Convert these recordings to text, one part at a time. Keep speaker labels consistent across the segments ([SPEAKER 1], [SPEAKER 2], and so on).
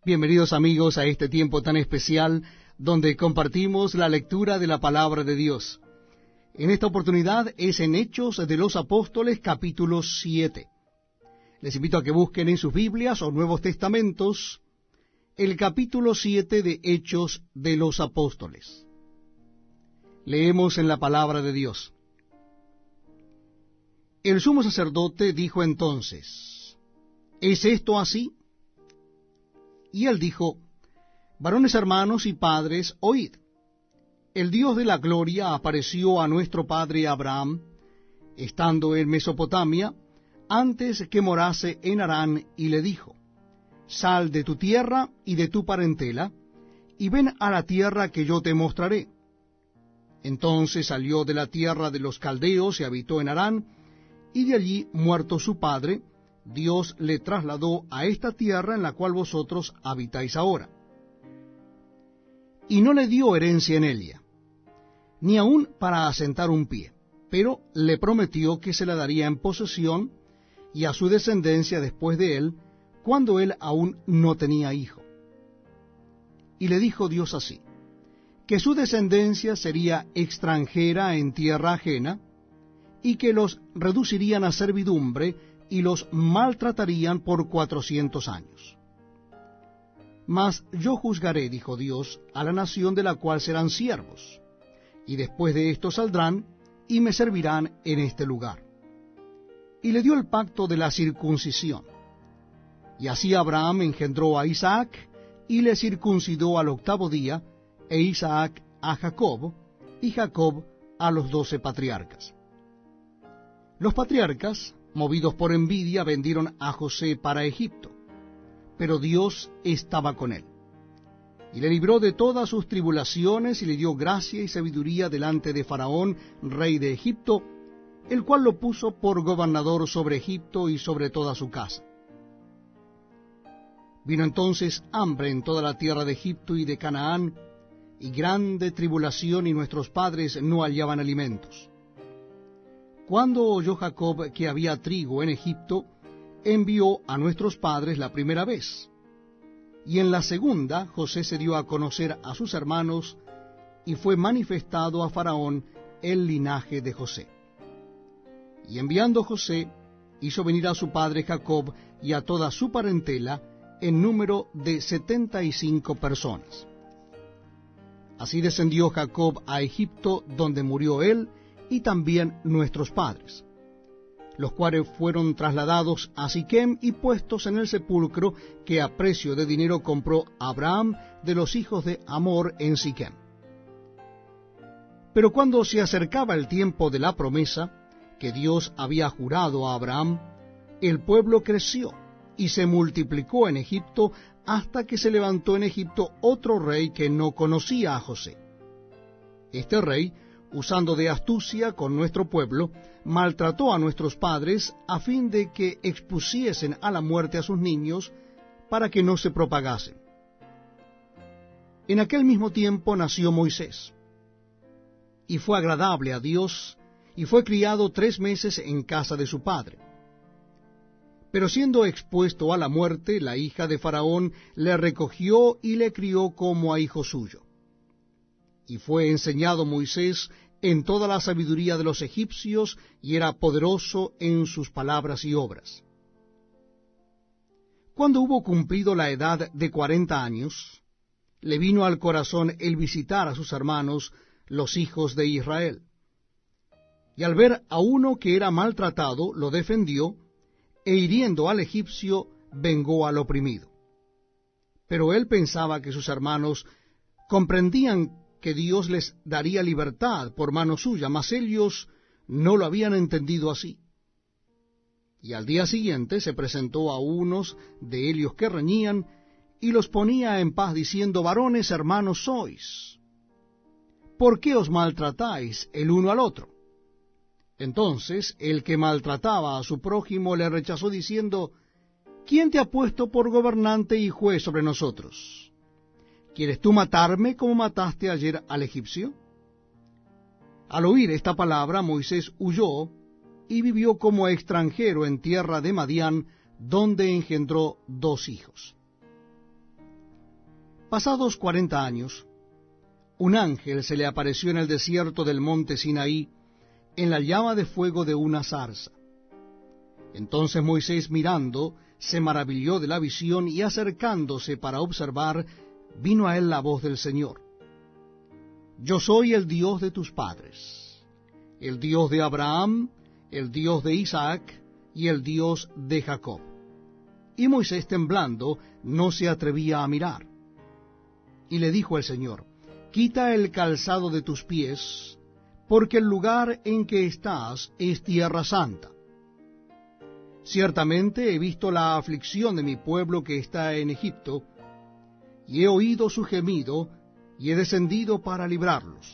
[SPEAKER 1] Bienvenidos amigos a este tiempo tan especial donde compartimos la lectura de la palabra de Dios. En esta oportunidad es en Hechos de los Apóstoles capítulo 7. Les invito a que busquen en sus Biblias o Nuevos Testamentos el capítulo 7 de Hechos de los Apóstoles. Leemos en la palabra de Dios. El sumo sacerdote dijo entonces: ¿Es esto así? Y él dijo: Varones hermanos y padres, oíd. El Dios de la gloria apareció a nuestro padre Abraham, estando en Mesopotamia, antes que morase en Harán, y le dijo: Sal de tu tierra y de tu parentela, y ven a la tierra que yo te mostraré. Entonces salió de la tierra de los caldeos y habitó en Harán, y de allí, muerto su padre, Dios le trasladó a esta tierra en la cual vosotros habitáis ahora. Y no le dio herencia en ella, ni aun para asentar un pie, pero le prometió que se la daría en posesión y a su descendencia después de él, cuando él aún no tenía hijo. Y le dijo Dios así: que su descendencia sería extranjera en tierra ajena, y que los reducirían a servidumbre, y los maltratarían por 400 años. Mas yo juzgaré, dijo Dios, a la nación de la cual serán siervos, y después de esto saldrán, y me servirán en este lugar. Y le dio el pacto de la circuncisión. Y así Abraham engendró a Isaac, y le circuncidó al 8º día, e Isaac a Jacob, y Jacob a los 12 patriarcas. Los patriarcas, movidos por envidia, vendieron a José para Egipto, pero Dios estaba con él, y le libró de todas sus tribulaciones, y le dio gracia y sabiduría delante de Faraón, rey de Egipto, el cual lo puso por gobernador sobre Egipto y sobre toda su casa. Vino entonces hambre en toda la tierra de Egipto y de Canaán, y grande tribulación, y nuestros padres no hallaban alimentos. Cuando oyó Jacob que había trigo en Egipto, envió a nuestros padres la primera vez. Y en la segunda, José se dio a conocer a sus hermanos, y fue manifestado a Faraón el linaje de José. Y enviando José, hizo venir a su padre Jacob y a toda su parentela, en número de 75 personas. Así descendió Jacob a Egipto, donde murió él, y también nuestros padres, los cuales fueron trasladados a Siquem y puestos en el sepulcro que a precio de dinero compró Abraham de los hijos de Hamor en Siquem. Pero cuando se acercaba el tiempo de la promesa que Dios había jurado a Abraham, el pueblo creció y se multiplicó en Egipto, hasta que se levantó en Egipto otro rey que no conocía a José. Este rey, usando de astucia con nuestro pueblo, maltrató a nuestros padres a fin de que expusiesen a la muerte a sus niños, para que no se propagasen. En aquel mismo tiempo nació Moisés, y fue agradable a Dios, y fue criado 3 meses en casa de su padre. Pero siendo expuesto a la muerte, la hija de Faraón le recogió y le crió como a hijo suyo. Y fue enseñado Moisés en toda la sabiduría de los egipcios, y era poderoso en sus palabras y obras. Cuando hubo cumplido la edad de 40 años, le vino al corazón el visitar a sus hermanos, los hijos de Israel. Y al ver a uno que era maltratado, lo defendió, e hiriendo al egipcio, vengó al oprimido. Pero él pensaba que sus hermanos comprendían que Dios les daría libertad por mano suya, mas ellos no lo habían entendido así. Y al día siguiente se presentó a unos de ellos que reñían, y los ponía en paz, diciendo: Varones hermanos sois, ¿por qué os maltratáis el uno al otro? Entonces el que maltrataba a su prójimo le rechazó, diciendo: ¿Quién te ha puesto por gobernante y juez sobre nosotros? ¿Quieres tú matarme como mataste ayer al egipcio? Al oír esta palabra, Moisés huyó y vivió como extranjero en tierra de Madián, donde engendró 2 hijos. Pasados 40 años, un ángel se le apareció en el desierto del monte Sinaí, en la llama de fuego de una zarza. Entonces Moisés, mirando, se maravilló de la visión, y acercándose para observar, vino a él la voz del Señor: Yo soy el Dios de tus padres, el Dios de Abraham, el Dios de Isaac y el Dios de Jacob. Y Moisés, temblando, no se atrevía a mirar. Y le dijo el Señor: Quita el calzado de tus pies, porque el lugar en que estás es tierra santa. Ciertamente he visto la aflicción de mi pueblo que está en Egipto, y he oído su gemido, y he descendido para librarlos.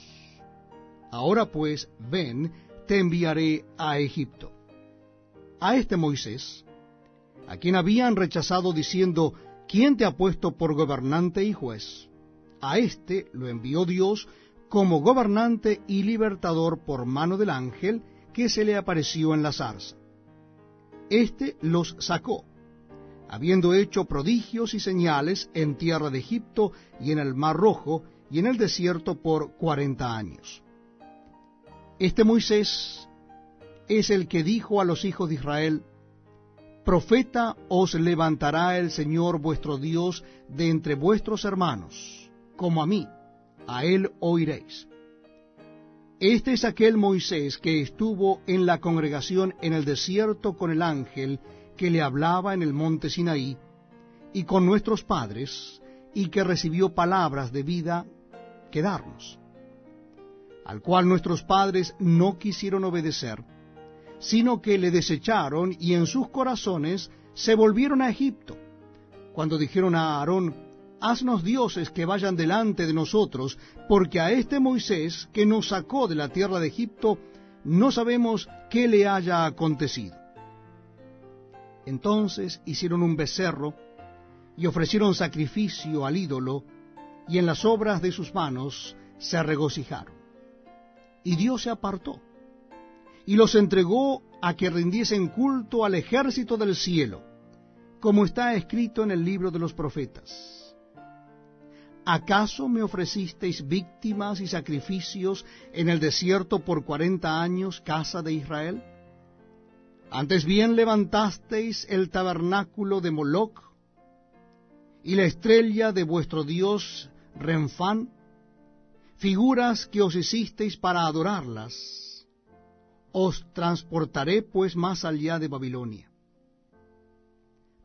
[SPEAKER 1] Ahora pues, ven, te enviaré a Egipto. A este Moisés, a quien habían rechazado diciendo: ¿Quién te ha puesto por gobernante y juez? A éste lo envió Dios como gobernante y libertador por mano del ángel que se le apareció en la zarza. Éste los sacó, habiendo hecho prodigios y señales en tierra de Egipto y en el Mar Rojo y en el desierto por 40 años. Este Moisés es el que dijo a los hijos de Israel: Profeta os levantará el Señor vuestro Dios de entre vuestros hermanos, como a mí, a él oiréis. Este es aquel Moisés que estuvo en la congregación en el desierto con el ángel que le hablaba en el monte Sinaí, y con nuestros padres, y que recibió palabras de vida que darnos, al cual nuestros padres no quisieron obedecer, sino que le desecharon, y en sus corazones se volvieron a Egipto, cuando dijeron a Aarón: Haznos dioses que vayan delante de nosotros, porque a este Moisés que nos sacó de la tierra de Egipto no sabemos qué le haya acontecido. Entonces hicieron un becerro y ofrecieron sacrificio al ídolo, y en las obras de sus manos se regocijaron. Y Dios se apartó y los entregó a que rindiesen culto al ejército del cielo, como está escrito en el libro de los profetas. ¿Acaso me ofrecisteis víctimas y sacrificios en el desierto por 40 años, casa de Israel? Antes bien levantasteis el tabernáculo de Moloc y la estrella de vuestro dios Renfán, figuras que os hicisteis para adorarlas. Os transportaré pues más allá de Babilonia.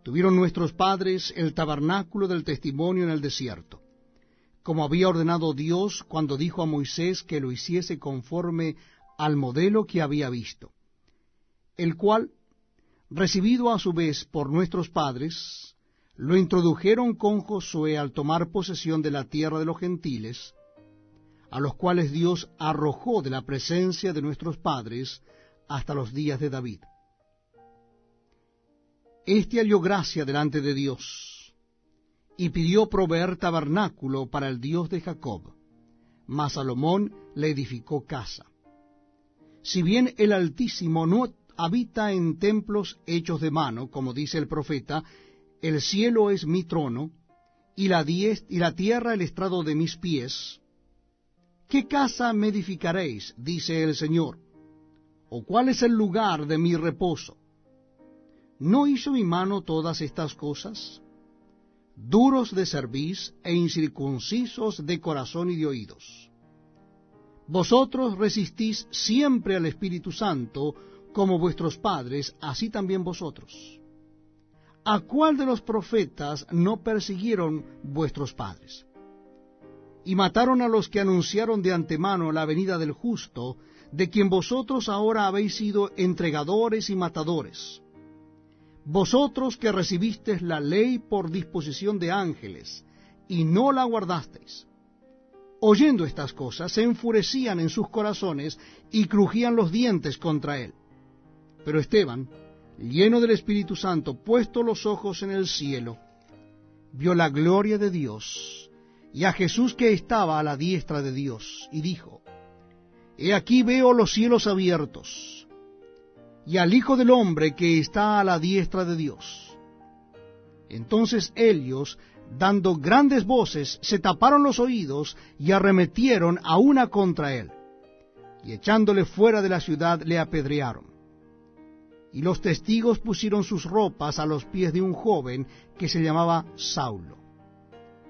[SPEAKER 1] Tuvieron nuestros padres el tabernáculo del testimonio en el desierto, como había ordenado Dios cuando dijo a Moisés que lo hiciese conforme al modelo que había visto, el cual, recibido a su vez por nuestros padres, lo introdujeron con Josué al tomar posesión de la tierra de los gentiles, a los cuales Dios arrojó de la presencia de nuestros padres hasta los días de David. Este halló gracia delante de Dios, y pidió proveer tabernáculo para el Dios de Jacob, mas Salomón le edificó casa. Si bien el Altísimo no habita en templos hechos de mano, como dice el profeta: el cielo es mi trono, y la tierra el estrado de mis pies, ¿qué casa me edificaréis? Dice el Señor. ¿O cuál es el lugar de mi reposo? ¿No hizo mi mano todas estas cosas? Duros de cerviz e incircuncisos de corazón y de oídos. Vosotros resistís siempre al Espíritu Santo, como vuestros padres, así también vosotros. ¿A cuál de los profetas no persiguieron vuestros padres? Y mataron a los que anunciaron de antemano la venida del justo, de quien vosotros ahora habéis sido entregadores y matadores. Vosotros que recibisteis la ley por disposición de ángeles, y no la guardasteis. Oyendo estas cosas, se enfurecían en sus corazones, y crujían los dientes contra él. Pero Esteban, lleno del Espíritu Santo, puesto los ojos en el cielo, vio la gloria de Dios, y a Jesús que estaba a la diestra de Dios, y dijo: He aquí veo los cielos abiertos, y al Hijo del Hombre que está a la diestra de Dios. Entonces ellos, dando grandes voces, se taparon los oídos y arremetieron a una contra él, y echándole fuera de la ciudad le apedrearon. Y los testigos pusieron sus ropas a los pies de un joven que se llamaba Saulo,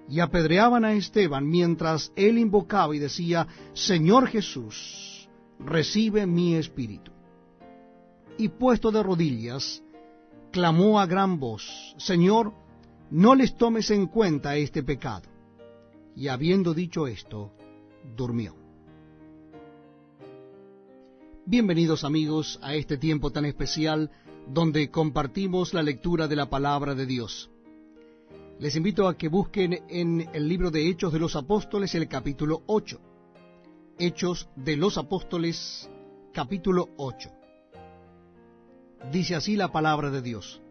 [SPEAKER 1] y apedreaban a Esteban mientras él invocaba y decía: Señor Jesús, recibe mi espíritu. Y puesto de rodillas, clamó a gran voz: Señor, no les tomes en cuenta este pecado. Y habiendo dicho esto, durmió. Bienvenidos amigos a este tiempo tan especial donde compartimos la lectura de la palabra de Dios. Les invito a que busquen en el libro de Hechos de los Apóstoles el capítulo 8. Hechos de los Apóstoles, capítulo 8. Dice así la palabra de Dios: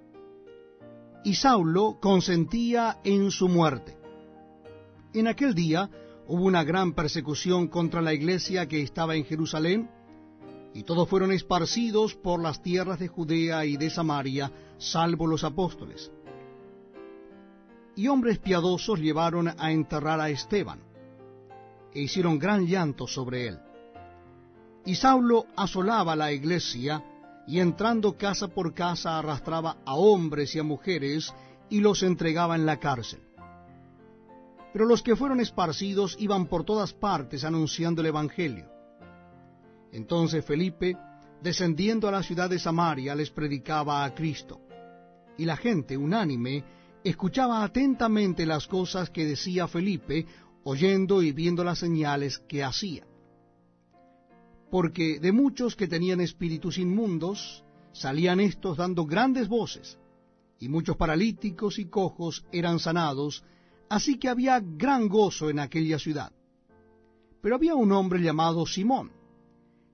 [SPEAKER 1] Y Saulo consentía en su muerte. En aquel día hubo una gran persecución contra la iglesia que estaba en Jerusalén, y todos fueron esparcidos por las tierras de Judea y de Samaria, salvo los apóstoles. Y hombres piadosos llevaron a enterrar a Esteban, e hicieron gran llanto sobre él. Y Saulo asolaba la iglesia, y entrando casa por casa arrastraba a hombres y a mujeres, y los entregaba en la cárcel. Pero los que fueron esparcidos iban por todas partes anunciando el evangelio. Entonces Felipe, descendiendo a la ciudad de Samaria, les predicaba a Cristo. Y la gente, unánime, escuchaba atentamente las cosas que decía Felipe, oyendo y viendo las señales que hacía. Porque de muchos que tenían espíritus inmundos, salían éstos dando grandes voces, y muchos paralíticos y cojos eran sanados, así que había gran gozo en aquella ciudad. Pero había un hombre llamado Simón,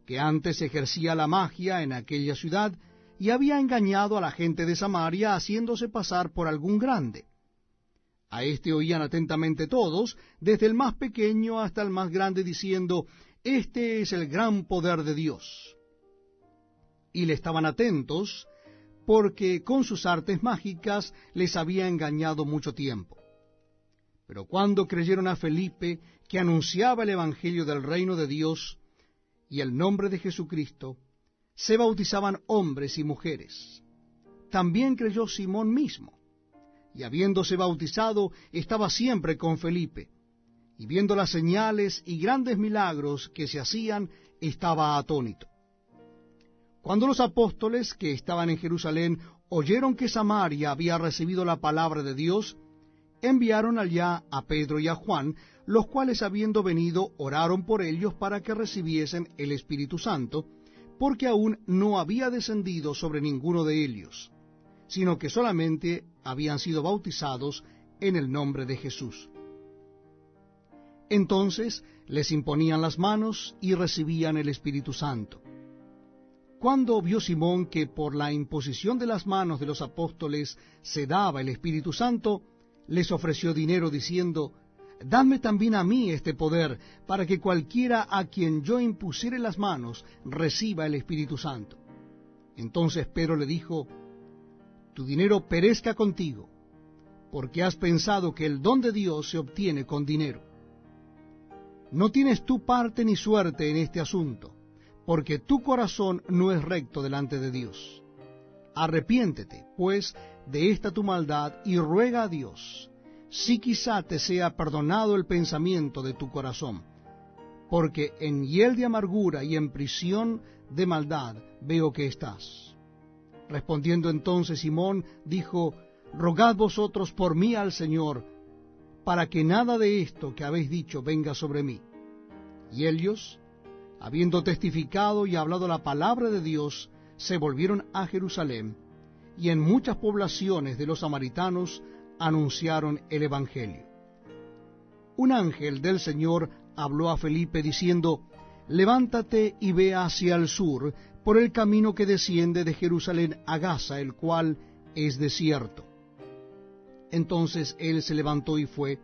[SPEAKER 1] que antes ejercía la magia en aquella ciudad, y había engañado a la gente de Samaria, haciéndose pasar por algún grande. A éste oían atentamente todos, desde el más pequeño hasta el más grande, diciendo: Este es el gran poder de Dios. Y le estaban atentos, porque con sus artes mágicas les había engañado mucho tiempo. Pero cuando creyeron a Felipe, que anunciaba el evangelio del reino de Dios y el nombre de Jesucristo, se bautizaban hombres y mujeres. También creyó Simón mismo, y habiéndose bautizado, estaba siempre con Felipe, y viendo las señales y grandes milagros que se hacían, estaba atónito. Cuando los apóstoles que estaban en Jerusalén oyeron que Samaria había recibido la palabra de Dios, enviaron allá a Pedro y a Juan, los cuales, habiendo venido, oraron por ellos para que recibiesen el Espíritu Santo, porque aún no había descendido sobre ninguno de ellos, sino que solamente habían sido bautizados en el nombre de Jesús. Entonces les imponían las manos y recibían el Espíritu Santo. Cuando vio Simón que por la imposición de las manos de los apóstoles se daba el Espíritu Santo, les ofreció dinero diciendo: Dadme también a mí este poder, para que cualquiera a quien yo impusiere las manos reciba el Espíritu Santo. Entonces Pedro le dijo: Tu dinero perezca contigo, porque has pensado que el don de Dios se obtiene con dinero. No tienes tú parte ni suerte en este asunto, porque tu corazón no es recto delante de Dios. Arrepiéntete, pues, de esta tu maldad, y ruega a Dios, si quizá te sea perdonado el pensamiento de tu corazón, porque en hiel de amargura y en prisión de maldad veo que estás. Respondiendo entonces Simón, dijo: Rogad vosotros por mí al Señor, para que nada de esto que habéis dicho venga sobre mí. Y ellos, habiendo testificado y hablado la palabra de Dios, se volvieron a Jerusalén, y en muchas poblaciones de los samaritanos anunciaron el evangelio. Un ángel del Señor habló a Felipe diciendo: Levántate y ve hacia el sur, por el camino que desciende de Jerusalén a Gaza, el cual es desierto. Entonces él se levantó y fue,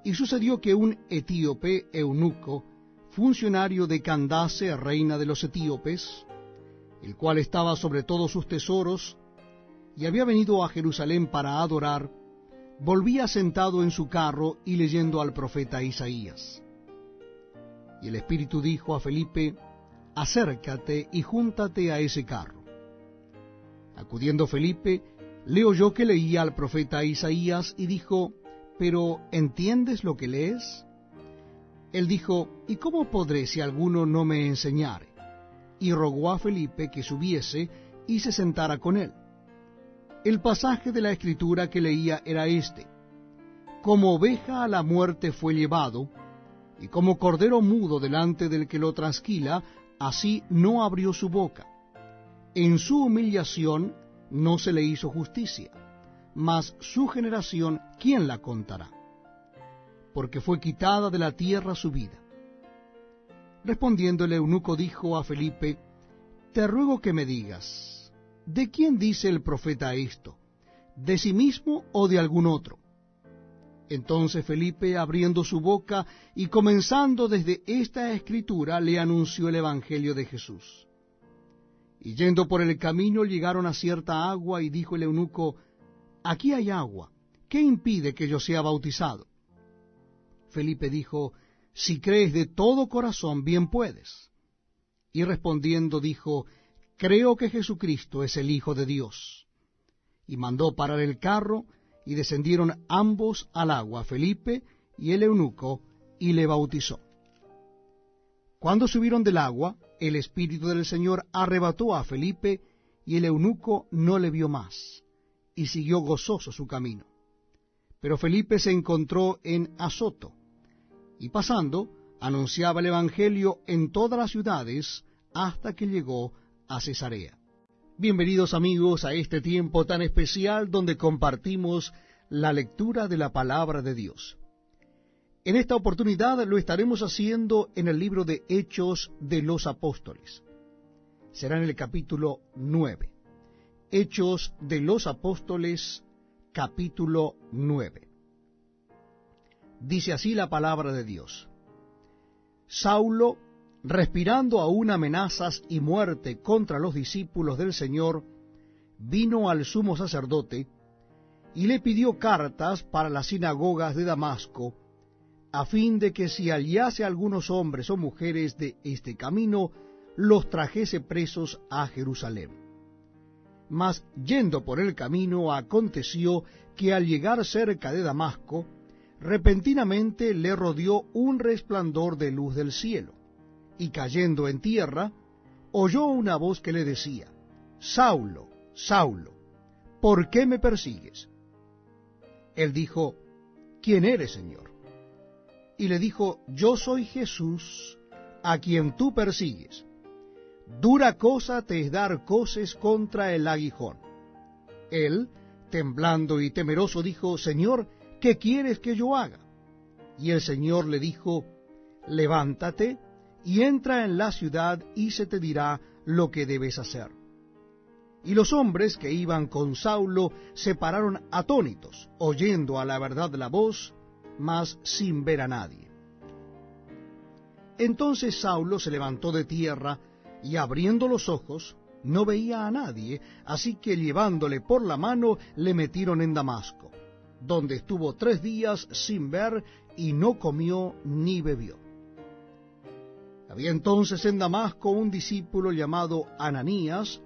[SPEAKER 1] y sucedió que un etíope eunuco, funcionario de Candace, reina de los etíopes, el cual estaba sobre todos sus tesoros, y había venido a Jerusalén para adorar, volvía sentado en su carro y leyendo al profeta Isaías. Y el Espíritu dijo a Felipe: acércate y júntate a ese carro. Acudiendo Felipe, le oyó que leía al profeta Isaías y dijo: ¿pero entiendes lo que lees? Él dijo: ¿y cómo podré si alguno no me enseñare? Y rogó a Felipe que subiese y se sentara con él. El pasaje de la Escritura que leía era este: como oveja a la muerte fue llevado, y como cordero mudo delante del que lo trasquila, así no abrió su boca. En su humillación no se le hizo justicia, mas su generación, ¿quién la contará? Porque fue quitada de la tierra su vida. Respondiendo el eunuco dijo a Felipe: te ruego que me digas, ¿de quién dice el profeta esto? ¿De sí mismo o de algún otro? Entonces Felipe, abriendo su boca y comenzando desde esta escritura, le anunció el evangelio de Jesús. Y yendo por el camino llegaron a cierta agua, y dijo el eunuco: aquí hay agua, ¿qué impide que yo sea bautizado? Felipe dijo: si crees de todo corazón, bien puedes. Y respondiendo dijo: creo que Jesucristo es el Hijo de Dios. Y mandó parar el carro, y descendieron ambos al agua, Felipe y el eunuco, y le bautizó. Cuando subieron del agua, el Espíritu del Señor arrebató a Felipe, y el eunuco no le vio más, y siguió gozoso su camino. Pero Felipe se encontró en Azoto, y pasando, anunciaba el Evangelio en todas las ciudades, hasta que llegó a Cesarea. Bienvenidos amigos a este tiempo tan especial donde compartimos la lectura de la palabra de Dios. En esta oportunidad lo estaremos haciendo en el libro de Hechos de los Apóstoles. Será en el capítulo 9. Hechos de los Apóstoles, capítulo 9. Dice así la palabra de Dios: Saulo, respirando aún amenazas y muerte contra los discípulos del Señor, vino al sumo sacerdote y le pidió cartas para las sinagogas de Damasco, a fin de que si hallase algunos hombres o mujeres de este camino, los trajese presos a Jerusalén. Mas yendo por el camino, aconteció que al llegar cerca de Damasco, repentinamente le rodeó un resplandor de luz del cielo, y cayendo en tierra, oyó una voz que le decía: Saulo, Saulo, ¿por qué me persigues? Él dijo: ¿quién eres, Señor? Y le dijo: yo soy Jesús, a quien tú persigues. Dura cosa te es dar coces contra el aguijón. Él, temblando y temeroso, dijo: Señor, ¿qué quieres que yo haga? Y el Señor le dijo: levántate y entra en la ciudad, y se te dirá lo que debes hacer. Y los hombres que iban con Saulo se pararon atónitos, oyendo a la verdad la voz, mas sin ver a nadie. Entonces Saulo se levantó de tierra, y abriendo los ojos, no veía a nadie, así que llevándole por la mano, le metieron en Damasco, donde estuvo 3 días sin ver, y no comió ni bebió. Había entonces en Damasco un discípulo llamado Ananías,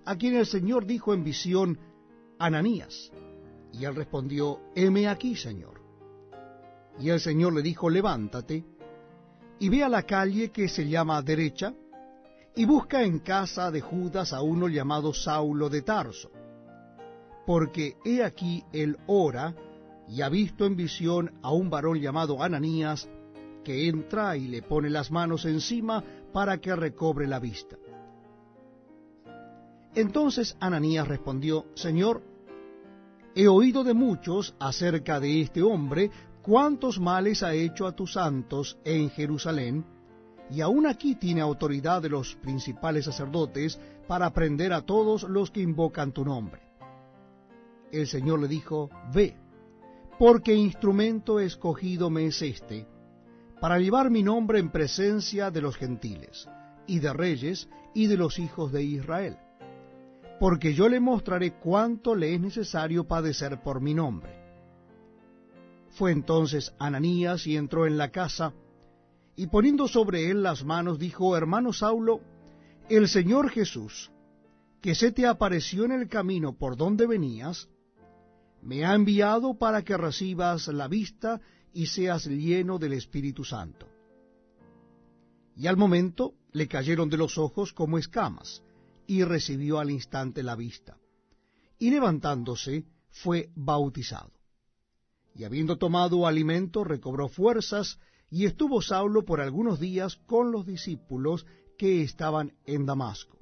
[SPEAKER 1] a quien el Señor dijo en visión: Ananías. Y él respondió: heme aquí, Señor. Y el Señor le dijo: levántate, y ve a la calle que se llama Derecha, y busca en casa de Judas a uno llamado Saulo de Tarso, porque he aquí él ora, y ha visto en visión a un varón llamado Ananías, que entra y le pone las manos encima para que recobre la vista. Entonces Ananías respondió: Señor, he oído de muchos acerca de este hombre, cuántos males ha hecho a tus santos en Jerusalén, y aún aquí tiene autoridad de los principales sacerdotes para prender a todos los que invocan tu nombre. El Señor le dijo: ve, porque instrumento escogido me es este, para llevar mi nombre en presencia de los gentiles, y de reyes, y de los hijos de Israel, porque yo le mostraré cuánto le es necesario padecer por mi nombre. Fue entonces Ananías y entró en la casa, y poniendo sobre él las manos, dijo: Hermano Saulo, el Señor Jesús, que se te apareció en el camino por donde venías, me ha enviado para que recibas la vista y seas lleno del Espíritu Santo. Y al momento le cayeron de los ojos como escamas, y recibió al instante la vista. Y levantándose, fue bautizado. Y habiendo tomado alimento, recobró fuerzas, y estuvo Saulo por algunos días con los discípulos que estaban en Damasco.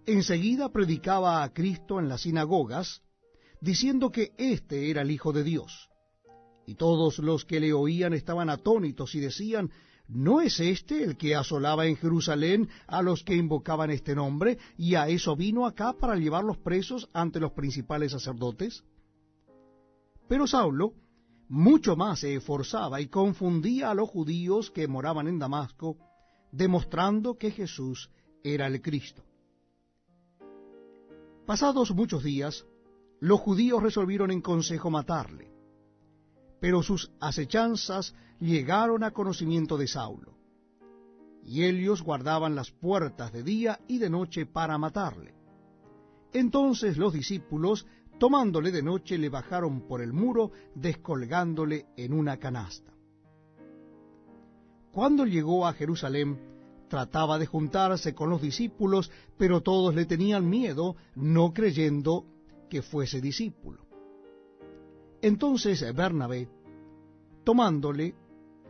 [SPEAKER 1] Enseguida predicaba a Cristo en las sinagogas, diciendo que éste era el Hijo de Dios. Y todos los que le oían estaban atónitos y decían: ¿no es este el que asolaba en Jerusalén a los que invocaban este nombre, y a eso vino acá para llevarlos presos ante los principales sacerdotes? Pero Saulo mucho más se esforzaba y confundía a los judíos que moraban en Damasco, demostrando que Jesús era el Cristo. Pasados muchos días, los judíos resolvieron en consejo matarle, pero sus acechanzas llegaron a conocimiento de Saulo, y ellos guardaban las puertas de día y de noche para matarle. Entonces los discípulos, tomándole de noche, le bajaron por el muro, descolgándole en una canasta. Cuando llegó a Jerusalén, trataba de juntarse con los discípulos, pero todos le tenían miedo, no creyendo que fuese discípulo. Entonces Bernabé, tomándole,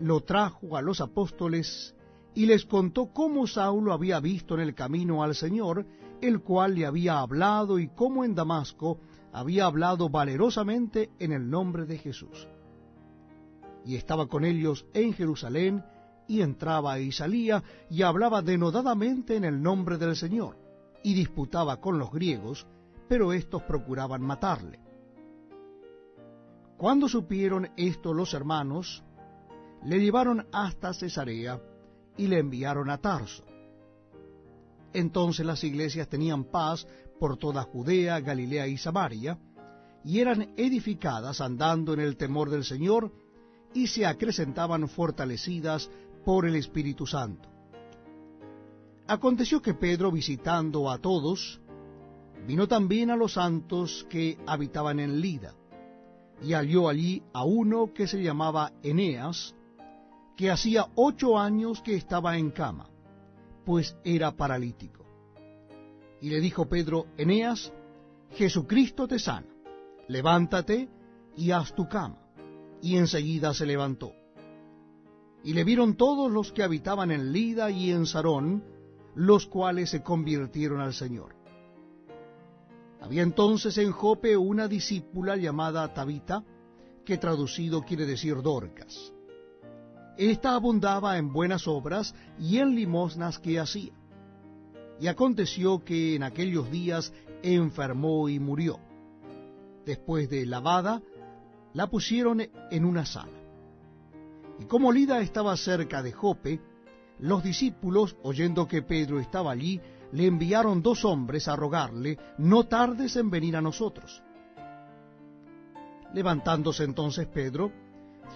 [SPEAKER 1] lo trajo a los apóstoles y les contó cómo Saulo había visto en el camino al Señor, el cual le había hablado, y cómo en Damasco había hablado valerosamente en el nombre de Jesús. Y estaba con ellos en Jerusalén, y entraba y salía, y hablaba denodadamente en el nombre del Señor, y disputaba con los griegos, pero éstos procuraban matarle. Cuando supieron esto los hermanos, le llevaron hasta Cesarea, y le enviaron a Tarso. Entonces las iglesias tenían paz por toda Judea, Galilea y Samaria, y eran edificadas andando en el temor del Señor, y se acrecentaban fortalecidas por el Espíritu Santo. Aconteció que Pedro, visitando a todos, vino también a los santos que habitaban en Lida, y halló allí a uno que se llamaba Eneas, que hacía 8 años que estaba en cama, pues era paralítico. Y le dijo Pedro: Eneas, Jesucristo te sana, levántate y haz tu cama. Y enseguida se levantó. Y le vieron todos los que habitaban en Lida y en Sarón, los cuales se convirtieron al Señor. Había entonces en Jope una discípula llamada Tabita, que traducido quiere decir Dorcas. Esta abundaba en buenas obras y en limosnas que hacía. Y aconteció que en aquellos días enfermó y murió. Después de lavada, la pusieron en una sala. Y como Lida estaba cerca de Jope, los discípulos, oyendo que Pedro estaba allí, le enviaron 2 hombres a rogarle: no tardes en venir a nosotros. Levantándose entonces Pedro,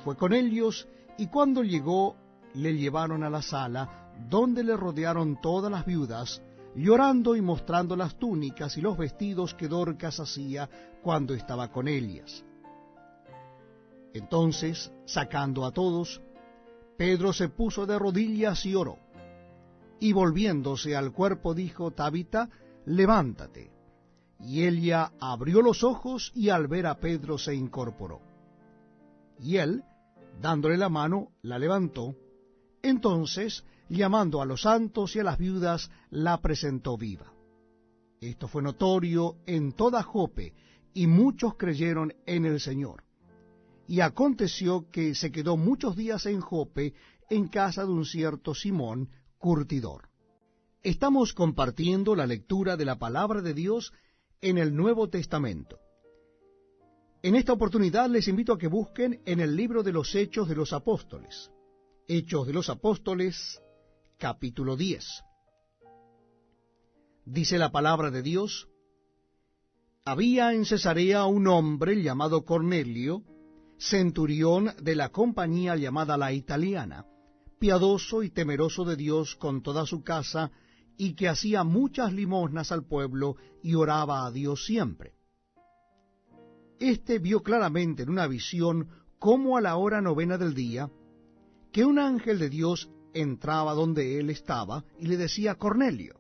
[SPEAKER 1] fue con ellos, y cuando llegó, le llevaron a la sala, donde le rodearon todas las viudas, llorando y mostrando las túnicas y los vestidos que Dorcas hacía cuando estaba con ellas. Entonces, sacando a todos, Pedro se puso de rodillas y oró. Y volviéndose al cuerpo dijo: Tabita, levántate. Y ella abrió los ojos, y al ver a Pedro se incorporó. Y él, dándole la mano, la levantó. Entonces, llamando a los santos y a las viudas, la presentó viva. Esto fue notorio en toda Jope, y muchos creyeron en el Señor. Y aconteció que se quedó muchos días en Jope, en casa de un cierto Simón, curtidor. Estamos compartiendo la lectura de la palabra de Dios en el Nuevo Testamento. En esta oportunidad les invito a que busquen en el libro de los Hechos de los Apóstoles. Hechos de los Apóstoles, capítulo 10. Dice la palabra de Dios: había en Cesarea un hombre llamado Cornelio, centurión de la compañía llamada la Italiana, piadoso y temeroso de Dios con toda su casa, y que hacía muchas limosnas al pueblo y oraba a Dios siempre. Este vio claramente en una visión, como a la hora 9 del día, que un ángel de Dios entraba donde él estaba y le decía: Cornelio.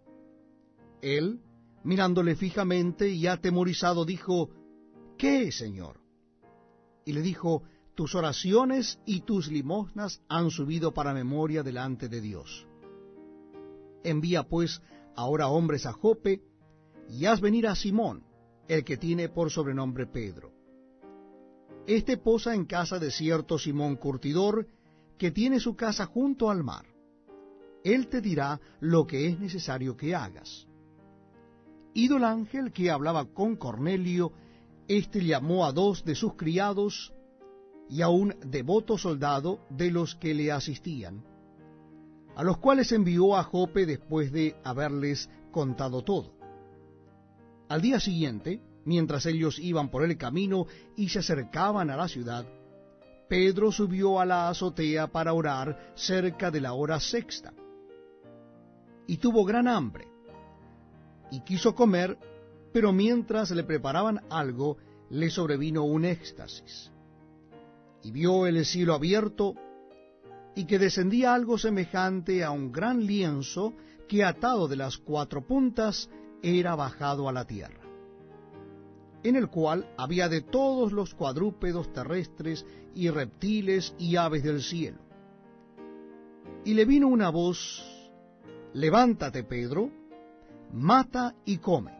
[SPEAKER 1] Él, mirándole fijamente y atemorizado, dijo: ¿qué es, Señor? Y le dijo: tus oraciones y tus limosnas han subido para memoria delante de Dios. Envía pues ahora hombres a Jope, y haz venir a Simón, el que tiene por sobrenombre Pedro. Este posa en casa de cierto Simón curtidor, que tiene su casa junto al mar. Él te dirá lo que es necesario que hagas. Ido el ángel que hablaba con Cornelio, éste llamó a 2 de sus criados y a un devoto soldado de los que le asistían, a los cuales envió a Jope después de haberles contado todo. Al día siguiente, mientras ellos iban por el camino y se acercaban a la ciudad, Pedro subió a la azotea para orar cerca de la hora 6, y tuvo gran hambre, y quiso comer, pero mientras le preparaban algo, le sobrevino un éxtasis, y vio el cielo abierto, y que descendía algo semejante a un gran lienzo que, atado de las 4 puntas, era bajado a la tierra, en el cual había de todos los cuadrúpedos terrestres y reptiles y aves del cielo. Y le vino una voz: levántate, Pedro, mata y come.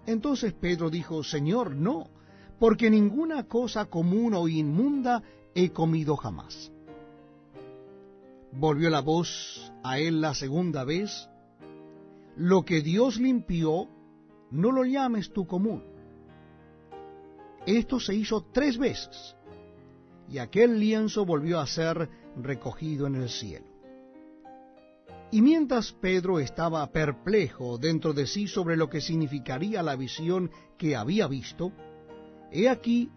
[SPEAKER 1] Entonces Pedro dijo: Señor, no, porque ninguna cosa común o inmunda he comido jamás. Volvió la voz a él la segunda vez: lo que Dios limpió, no lo llames tú común. Esto se hizo 3 veces, y aquel lienzo volvió a ser recogido en el cielo. Y mientras Pedro estaba perplejo dentro de sí sobre lo que significaría la visión que había visto, he aquí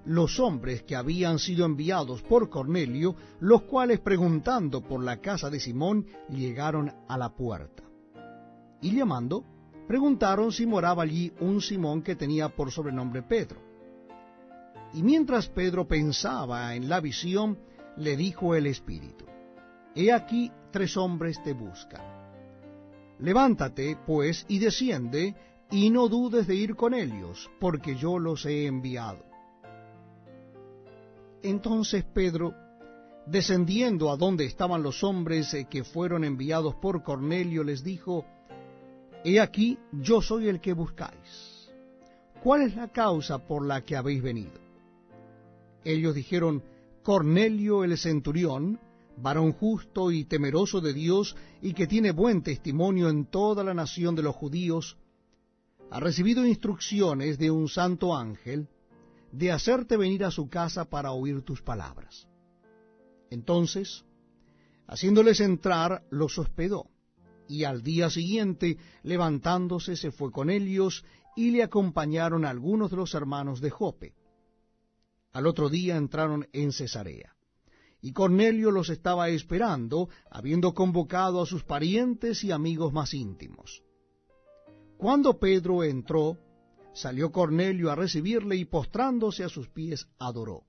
[SPEAKER 1] los hombres que habían sido enviados por Cornelio, los cuales, preguntando por la casa de Simón, llegaron a la puerta. Y llamando, preguntaron si moraba allí un Simón que tenía por sobrenombre Pedro. Y mientras Pedro pensaba en la visión, le dijo el Espíritu: he aquí 3 hombres te buscan. Levántate, pues, y desciende, y no dudes de ir con ellos, porque yo los he enviado. Entonces Pedro, descendiendo a donde estaban los hombres que fueron enviados por Cornelio, les dijo: he aquí, yo soy el que buscáis. ¿Cuál es la causa por la que habéis venido? Ellos dijeron: Cornelio el centurión, varón justo y temeroso de Dios, y que tiene buen testimonio en toda la nación de los judíos, ha recibido instrucciones de un santo ángel de hacerte venir a su casa para oír tus palabras. Entonces, haciéndoles entrar, los hospedó, y al día siguiente, levantándose, se fue con ellos, y le acompañaron algunos de los hermanos de Jope. Al otro día entraron en Cesarea, y Cornelio los estaba esperando, habiendo convocado a sus parientes y amigos más íntimos. Cuando Pedro entró, salió Cornelio a recibirle, y postrándose a sus pies adoró.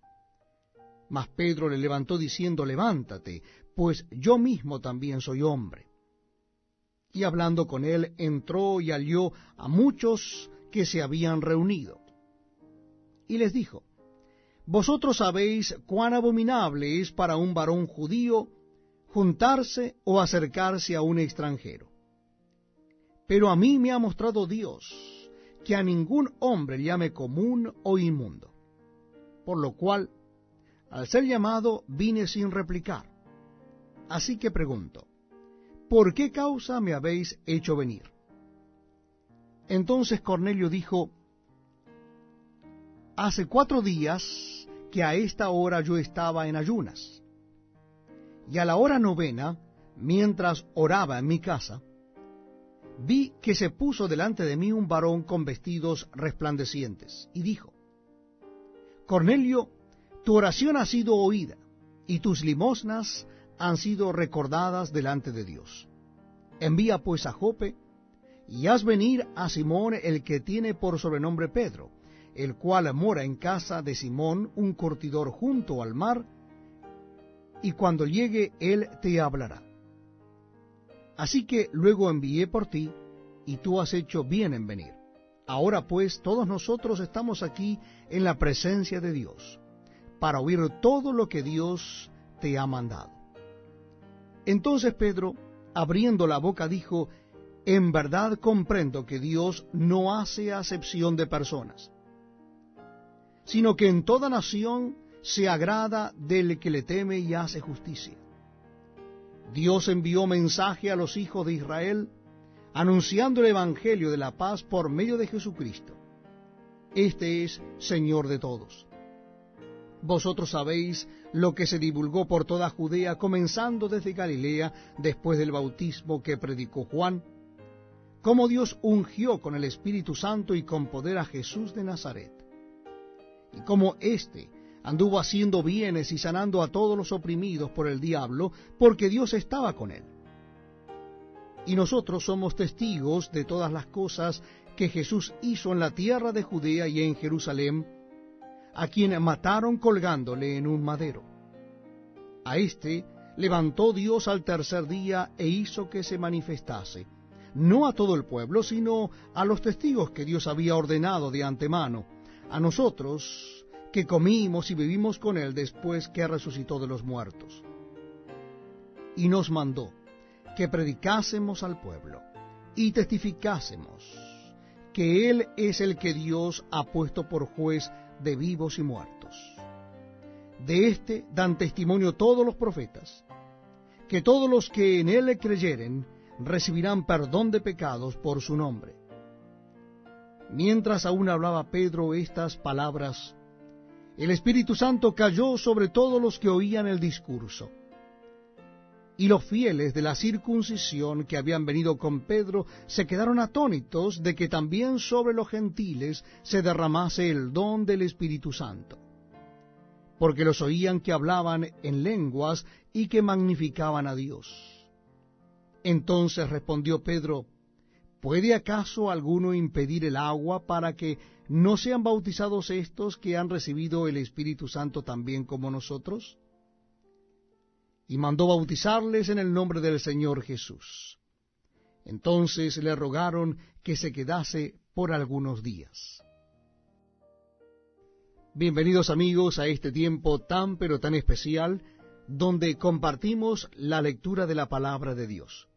[SPEAKER 1] Mas Pedro le levantó diciendo: levántate, pues yo mismo también soy hombre. Y hablando con él, entró y halló a muchos que se habían reunido. Y les dijo: vosotros sabéis cuán abominable es para un varón judío juntarse o acercarse a un extranjero. Pero a mí me ha mostrado Dios que a ningún hombre llame común o inmundo. Por lo cual, al ser llamado, vine sin replicar. Así que pregunto: ¿por qué causa me habéis hecho venir? Entonces Cornelio dijo: hace 4 días que a esta hora yo estaba en ayunas, y a la hora 9, mientras oraba en mi casa, vi que se puso delante de mí un varón con vestidos resplandecientes, y dijo: Cornelio, tu oración ha sido oída, y tus limosnas han sido recordadas delante de Dios. Envía pues a Jope, y haz venir a Simón, el que tiene por sobrenombre Pedro, el cual mora en casa de Simón, un curtidor junto al mar, y cuando llegue él te hablará. Así que luego envié por ti, y tú has hecho bien en venir. Ahora pues todos nosotros estamos aquí en la presencia de Dios, para oír todo lo que Dios te ha mandado. Entonces Pedro, abriendo la boca, dijo: En verdad comprendo que Dios no hace acepción de personas, sino que en toda nación se agrada del que le teme y hace justicia. Dios envió mensaje a los hijos de Israel, anunciando el evangelio de la paz por medio de Jesucristo. Este es Señor de todos. Vosotros sabéis lo que se divulgó por toda Judea, comenzando desde Galilea, después del bautismo que predicó Juan, cómo Dios ungió con el Espíritu Santo y con poder a Jesús de Nazaret, y cómo éste anduvo haciendo bienes y sanando a todos los oprimidos por el diablo, porque Dios estaba con él. Y nosotros somos testigos de todas las cosas que Jesús hizo en la tierra de Judea y en Jerusalén, a quien mataron colgándole en un madero. A éste levantó Dios al tercer día e hizo que se manifestase, no a todo el pueblo, sino a los testigos que Dios había ordenado de antemano, a nosotros que comimos y vivimos con él después que resucitó de los muertos. Y nos mandó que predicásemos al pueblo y testificásemos que él es el que Dios ha puesto por juez de vivos y muertos. De éste dan testimonio todos los profetas, que todos los que en él creyeren recibirán perdón de pecados por su nombre. Mientras aún hablaba Pedro estas palabras, el Espíritu Santo cayó sobre todos los que oían el discurso. Y los fieles de la circuncisión que habían venido con Pedro se quedaron atónitos de que también sobre los gentiles se derramase el don del Espíritu Santo, porque los oían que hablaban en lenguas y que magnificaban a Dios. Entonces respondió Pedro: ¿Puede acaso alguno impedir el agua para que no sean bautizados estos que han recibido el Espíritu Santo también como nosotros? Y mandó bautizarles en el nombre del Señor Jesús. Entonces le rogaron que se quedase por algunos días. Bienvenidos amigos a este tiempo tan pero tan especial, donde compartimos la lectura de la palabra de Dios.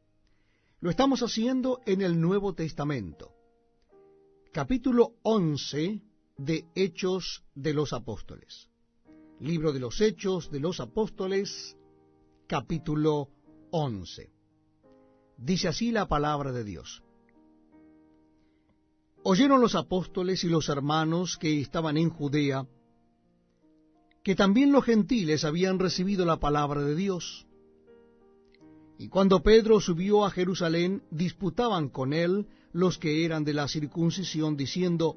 [SPEAKER 1] Lo estamos haciendo en el Nuevo Testamento, capítulo 11 de Hechos de los Apóstoles. Libro de los Hechos de los Apóstoles, capítulo 11. Dice así la palabra de Dios. Oyeron los apóstoles y los hermanos que estaban en Judea, que también los gentiles habían recibido la palabra de Dios. Y cuando Pedro subió a Jerusalén, disputaban con él los que eran de la circuncisión, diciendo: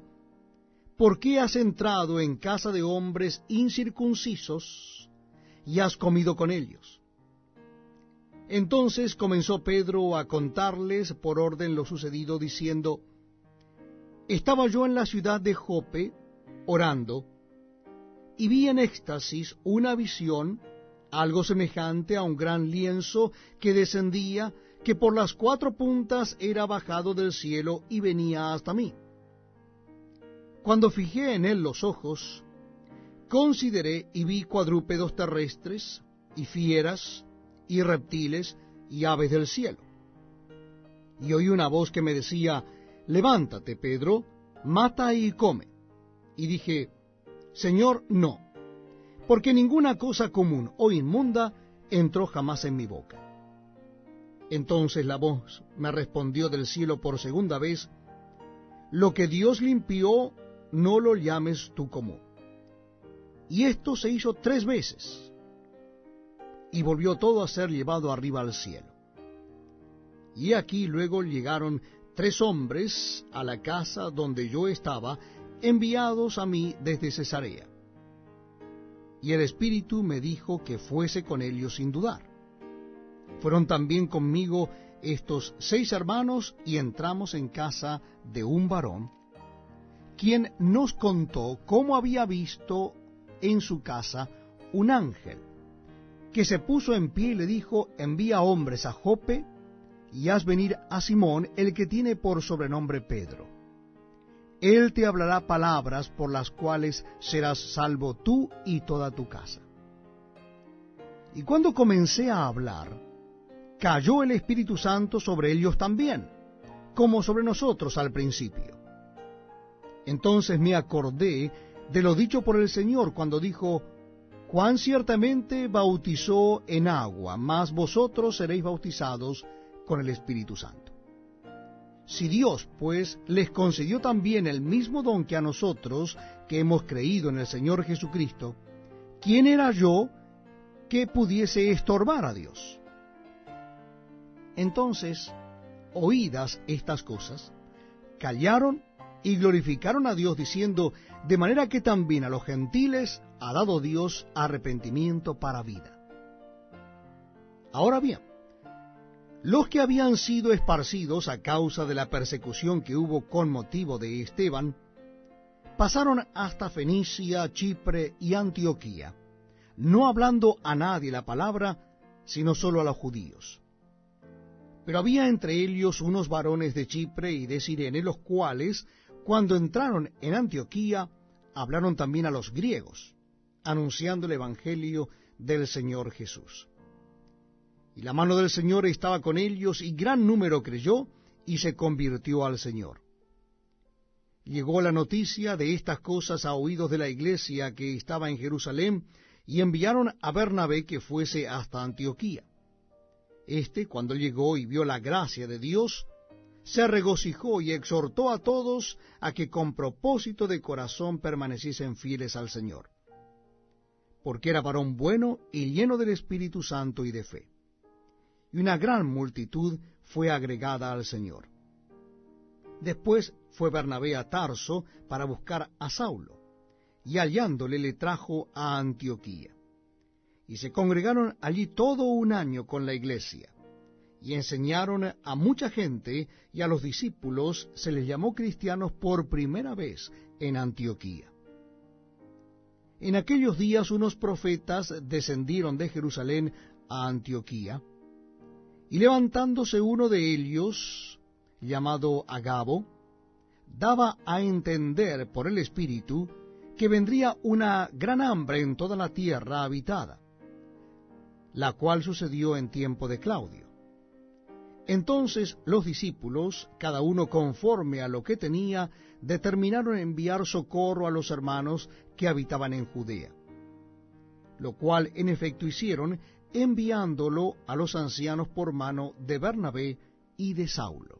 [SPEAKER 1] ¿Por qué has entrado en casa de hombres incircuncisos y has comido con ellos? Entonces comenzó Pedro a contarles por orden lo sucedido, diciendo: Estaba yo en la ciudad de Jope orando, y vi en éxtasis una visión, algo semejante a un gran lienzo que descendía, que por las cuatro puntas era bajado del cielo y venía hasta mí. Cuando fijé en él los ojos, consideré y vi cuadrúpedos terrestres, y fieras, y reptiles, y aves del cielo. Y oí una voz que me decía: Levántate, Pedro, mata y come. Y dije: Señor, no, porque ninguna cosa común o inmunda entró jamás en mi boca. Entonces la voz me respondió del cielo por segunda vez: Lo que Dios limpió, no lo llames tú común. Y esto se hizo 3 veces, y volvió todo a ser llevado arriba al cielo. Y aquí luego llegaron 3 hombres a la casa donde yo estaba, enviados a mí desde Cesarea. Y el Espíritu me dijo que fuese con ellos sin dudar. Fueron también conmigo estos 6 hermanos, y entramos en casa de un varón, quien nos contó cómo había visto en su casa un ángel, que se puso en pie y le dijo: envía hombres a Jope, y haz venir a Simón, el que tiene por sobrenombre Pedro. Él te hablará palabras por las cuales serás salvo tú y toda tu casa. Y cuando comencé a hablar, cayó el Espíritu Santo sobre ellos también, como sobre nosotros al principio. Entonces me acordé de lo dicho por el Señor cuando dijo: Juan ciertamente bautizó en agua, mas vosotros seréis bautizados con el Espíritu Santo. Si Dios, pues, les concedió también el mismo don que a nosotros, que hemos creído en el Señor Jesucristo, ¿quién era yo que pudiese estorbar a Dios? Entonces, oídas estas cosas, callaron y glorificaron a Dios, diciendo: de manera que también a los gentiles ha dado Dios arrepentimiento para vida. Ahora bien, los que habían sido esparcidos a causa de la persecución que hubo con motivo de Esteban, pasaron hasta Fenicia, Chipre y Antioquía, no hablando a nadie la palabra, sino solo a los judíos. Pero había entre ellos unos varones de Chipre y de Cirene, los cuales, cuando entraron en Antioquía, hablaron también a los griegos, anunciando el Evangelio del Señor Jesús. Y la mano del Señor estaba con ellos, y gran número creyó y se convirtió al Señor. Llegó la noticia de estas cosas a oídos de la iglesia que estaba en Jerusalén, y enviaron a Bernabé que fuese hasta Antioquía. Cuando llegó y vio la gracia de Dios, se regocijó y exhortó a todos a que con propósito de corazón permaneciesen fieles al Señor, porque era varón bueno y lleno del Espíritu Santo y de fe. Y una gran multitud fue agregada al Señor. Después fue Bernabé a Tarso para buscar a Saulo, y hallándole le trajo a Antioquía. Y se congregaron allí todo un año con la iglesia, y enseñaron a mucha gente, y a los discípulos se les llamó cristianos por primera vez en Antioquía. En aquellos días unos profetas descendieron de Jerusalén a Antioquía, y levantándose uno de ellos, llamado Agabo, daba a entender por el Espíritu que vendría una gran hambre en toda la tierra habitada, la cual sucedió en tiempo de Claudio. Entonces los discípulos, cada uno conforme a lo que tenía, determinaron enviar socorro a los hermanos que habitaban en Judea, lo cual en efecto hicieron, enviándolo a los ancianos por mano de Bernabé y de Saulo.